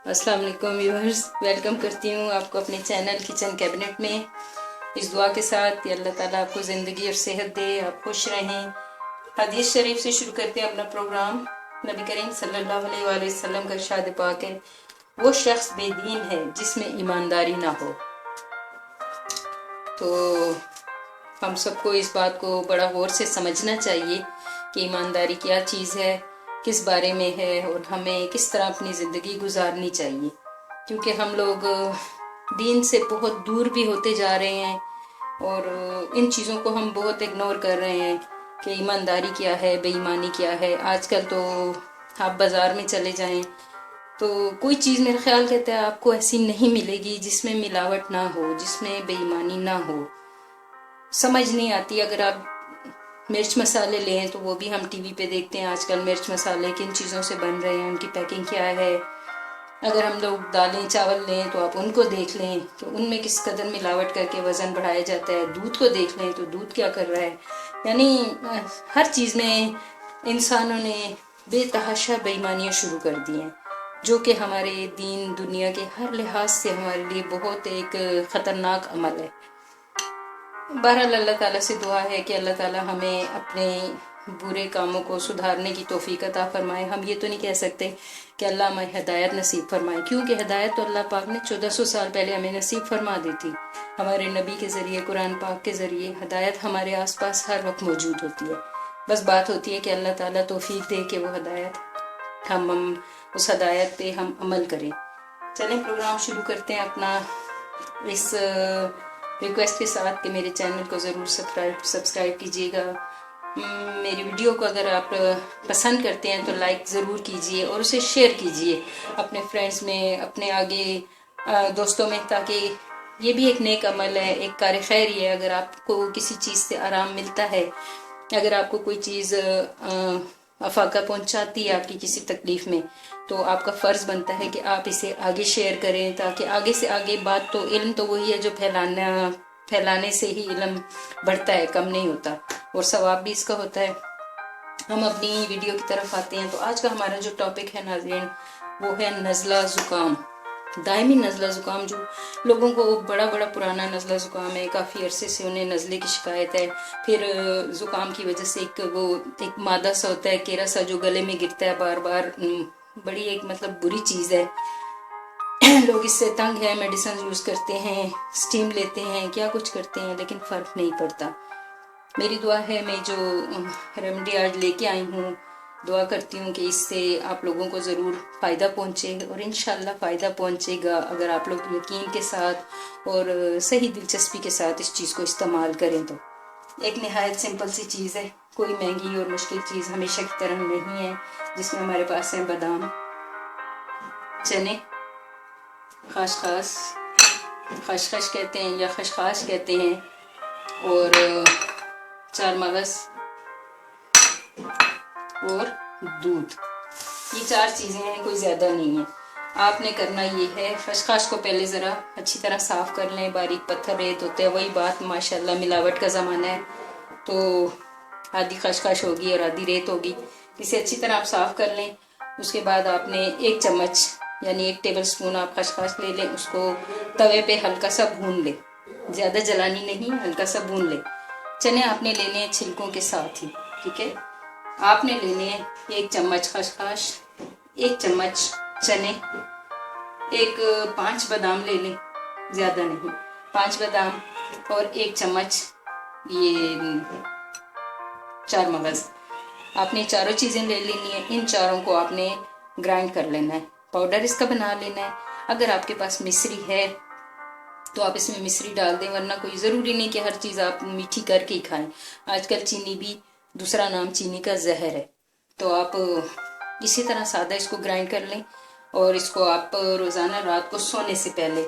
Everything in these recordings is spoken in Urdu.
السلام علیکم ویورز، ویلکم کرتی ہوں آپ کو اپنے چینل کچن کیبنٹ میں، اس دعا کے ساتھ کہ اللہ تعالیٰ آپ کو زندگی اور صحت دے، آپ خوش رہیں۔ حدیث شریف سے شروع کرتے ہیں اپنا پروگرام۔ نبی کریم صلی اللہ علیہ وآلہ وسلم کا ارشاد پاک ہے، وہ شخص بے دین ہے جس میں ایمانداری نہ ہو۔ تو ہم سب کو اس بات کو بڑا غور سے سمجھنا چاہیے کہ ایمانداری کیا چیز ہے، کس بارے میں ہے، اور ہمیں کس طرح اپنی زندگی گزارنی چاہیے، کیونکہ ہم لوگ دین سے بہت دور بھی ہوتے جا رہے ہیں اور ان چیزوں کو ہم بہت اگنور کر رہے ہیں کہ ایمانداری کیا ہے، بے ایمانی کیا ہے۔ آج کل تو آپ بازار میں چلے جائیں تو کوئی چیز میرا خیال کہتا ہے آپ کو ایسی نہیں ملے گی جس میں ملاوٹ نہ ہو، جس میں بے ایمانی نہ ہو۔ سمجھ نہیں آتی، اگر آپ مرچ مسالے لیں تو وہ بھی ہم ٹی وی پہ دیکھتے ہیں آج کل مرچ مسالے کن چیزوں سے بن رہے ہیں، ان کی پیکنگ کیا ہے۔ اگر ہم لوگ دالیں چاول لیں تو آپ ان کو دیکھ لیں کہ ان میں کس قدر ملاوٹ کر کے وزن بڑھایا جاتا ہے۔ دودھ کو دیکھ لیں تو دودھ کیا کر رہا ہے۔ یعنی ہر چیز میں انسانوں نے بے تحاشا بے ایمانیاں شروع کر دی ہیں، جو کہ ہمارے دین دنیا کے ہر لحاظ سے ہمارے لیے بہت ایک خطرناک عمل ہے۔ بہرحال اللہ تعالیٰ سے دعا ہے کہ اللہ تعالیٰ ہمیں اپنے برے کاموں کو سدھارنے کی توفیق عطا فرمائے۔ ہم یہ تو نہیں کہہ سکتے کہ اللہ ہمیں ہدایت نصیب فرمائے، کیونکہ ہدایت تو اللہ پاک نے 1400 سال پہلے ہمیں نصیب فرما دی تھی۔ ہمارے نبی کے ذریعے، قرآن پاک کے ذریعے ہدایت ہمارے آس پاس ہر وقت موجود ہوتی ہے۔ بس بات ہوتی ہے کہ اللہ تعالیٰ توفیق دے کہ وہ ہدایت ہم اس ہدایت پہ ہم عمل کریں۔ چلیں پروگرام شروع کرتے ہیں اپنا، اس ریکویسٹ کے ساتھ کہ میرے چینل کو ضرور سبسکرائب کیجیے گا۔ میری ویڈیو کو اگر آپ پسند کرتے ہیں تو لائک ضرور کیجیے اور اسے شیئر کیجیے اپنے فرینڈز میں، اپنے آگے دوستوں میں، تاکہ یہ بھی ایک نیک عمل ہے، ایک کار خیر ہی ہے۔ اگر آپ کو کسی چیز سے آرام ملتا ہے، اگر آپ کو کوئی چیز افاقہ پہنچاتی ہے آپ کی کسی تکلیف میں، تو آپ کا فرض بنتا ہے کہ آپ اسے آگے شیئر کریں، تاکہ آگے سے آگے بات تو علم تو وہی ہے جو پھیلانے سے ہی علم بڑھتا ہے، کم نہیں ہوتا، اور ثواب بھی اس کا ہوتا ہے۔ ہم اپنی ویڈیو کی طرف آتے ہیں تو آج کا ہمارا جو ٹاپک ہے ناظرین، وہ ہے نزلہ زکام۔ دائمی نزلہ زکام، جو لوگوں کو بڑا پرانا نزلہ زکام ہے، کافی عرصے سے انہیں نزلے کی شکایت ہے، پھر زکام کی وجہ سے ایک مادہ سا ہوتا ہے، کیرا سا، جو گلے میں گرتا ہے بار بار، بڑی ایک بری چیز ہے۔ لوگ اس سے تنگ ہیں، میڈیسن یوز کرتے ہیں، سٹیم لیتے ہیں، کیا کچھ کرتے ہیں، لیکن فرق نہیں پڑتا۔ میری دعا ہے، میں جو ریمیڈی آج لے کے آئی ہوں، دعا کرتی ہوں کہ اس سے آپ لوگوں کو ضرور فائدہ پہنچے، اور انشاءاللہ فائدہ پہنچے گا اگر آپ لوگ یقین کے ساتھ اور صحیح دلچسپی کے ساتھ اس چیز کو استعمال کریں تو۔ ایک نہایت سمپل سی چیز ہے، کوئی مہنگی اور مشکل چیز ہمیشہ کی طرح نہیں ہے، جس میں ہمارے پاس ہیں بادام، چنے، خشخاش کہتے ہیں یا خشخاش کہتے ہیں، اور 4 مغز اور دودھ۔ یہ 4 چیزیں ہیں، کوئی زیادہ نہیں ہے۔ آپ نے کرنا یہ ہے، خشخاش کو پہلے ذرا اچھی طرح صاف کر لیں، باریک پتھر ریت ہوتے ہیں، وہی بات، ماشاءاللہ ملاوٹ کا زمانہ ہے تو آدھی خشخاش ہوگی اور آدھی ریت ہوگی، اسے اچھی طرح آپ صاف کر لیں۔ اس کے بعد آپ نے 1 چمچ یعنی 1 ٹیبل سپون آپ خشخاش لے لیں، اس کو توے پہ ہلکا سا بھون لیں، زیادہ جلانی نہیں، ہلکا سا بھون لیں۔ چنے آپ نے لینے ہیں چھلکوں کے ساتھ ہی، ٹھیک ہے۔ آپ نے لینے ہیں 1 چمچ خشخاش، 1 چمچ چنے، 5 بادام لے لیں، زیادہ نہیں، 5 بادام، اور 1 چمچ یہ 4 مغز۔ آپ نے چاروں چیزیں لے لینی ہیں، ان چاروں کو آپ نے گرائنڈ کر لینا ہے، پاؤڈر اس کا بنا لینا ہے۔ اگر آپ کے پاس مصری ہے تو آپ اس میں مصری ڈال دیں، ورنہ کوئی ضروری نہیں کہ ہر چیز آپ میٹھی کر کے ہی کھائیں۔ آج کل چینی بھی، دوسرا نام چینی کا زہر ہے، تو آپ اسی طرح سادہ اس کو گرائنڈ کر لیں، اور اس کو آپ روزانہ رات کو سونے سے پہلے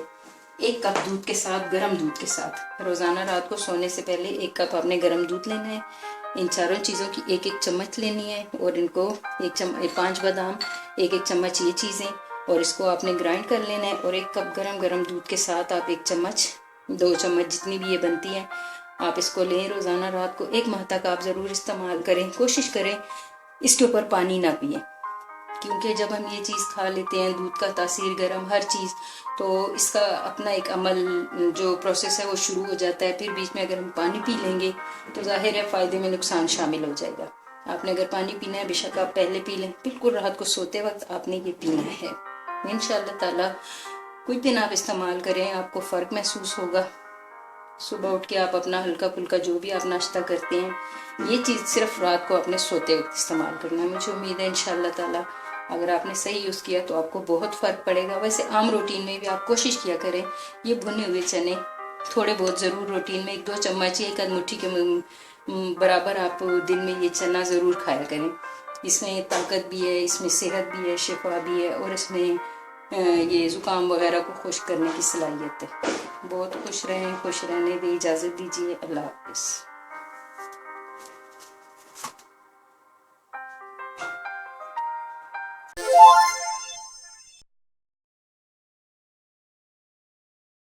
1 کپ دودھ کے ساتھ، گرم دودھ کے ساتھ، روزانہ رات کو سونے سے پہلے 1 کپ آپ نے گرم دودھ لینا ہے، ان چاروں چیزوں کی 1 چمچ لینی ہے، اور ان کو 5 بادام، 1 چمچ یہ چیزیں، اور اس کو آپ نے گرائنڈ کر لینا ہے، اور 1 کپ گرم دودھ کے ساتھ آپ 1 چمچ، 2 چمچ جتنی بھی یہ بنتی ہیں، آپ اس کو لیں روزانہ رات کو 1 ماہ تک آپ ضرور استعمال کریں۔ کوشش کریں اس کے اوپر پانی نہ پئیں، کیونکہ جب ہم یہ چیز کھا لیتے ہیں، دودھ کا تاثیر گرم ہر چیز، تو اس کا اپنا ایک عمل جو پروسیس ہے وہ شروع ہو جاتا ہے. پھر بیچ میں اگر ہم پانی پی لیں گے تو ظاہر ہے فائدے میں نقصان شامل ہو جائے گا. آپ نے اگر پانی پینا ہے بے شک آپ پہلے پی لیں، بالکل رات کو سوتے وقت آپ نے یہ پینا ہے. انشاءاللہ تعالی کچھ دن آپ استعمال کریں، آپ کو فرق محسوس ہوگا. صبح اٹھ کے آپ اپنا ہلکا پھلکا جو بھی آپ ناشتہ کرتے ہیں، یہ چیز صرف رات کو اپنے سوتے وقت استعمال کرنا ہے. مجھے امید ہے انشاءاللہ تعالی اگر آپ نے صحیح یوز کیا تو آپ کو بہت فرق پڑے گا. ویسے عام روٹین میں بھی آپ کوشش کیا کریں یہ بھنے ہوئے چنے تھوڑے بہت ضرور روٹین میں 1-2 چمچ، 1 آدھ مٹھی کے برابر آپ دن میں یہ چنا ضرور کھایا کریں. اس میں طاقت بھی ہے، اس میں صحت بھی ہے، شفا بھی ہے، اور اس میں یہ زکام وغیرہ کو خشک کرنے کی صلاحیت ہے. بہت خوش رہیں، خوش رہنے دی اجازت دیجیے. اللہ حافظ.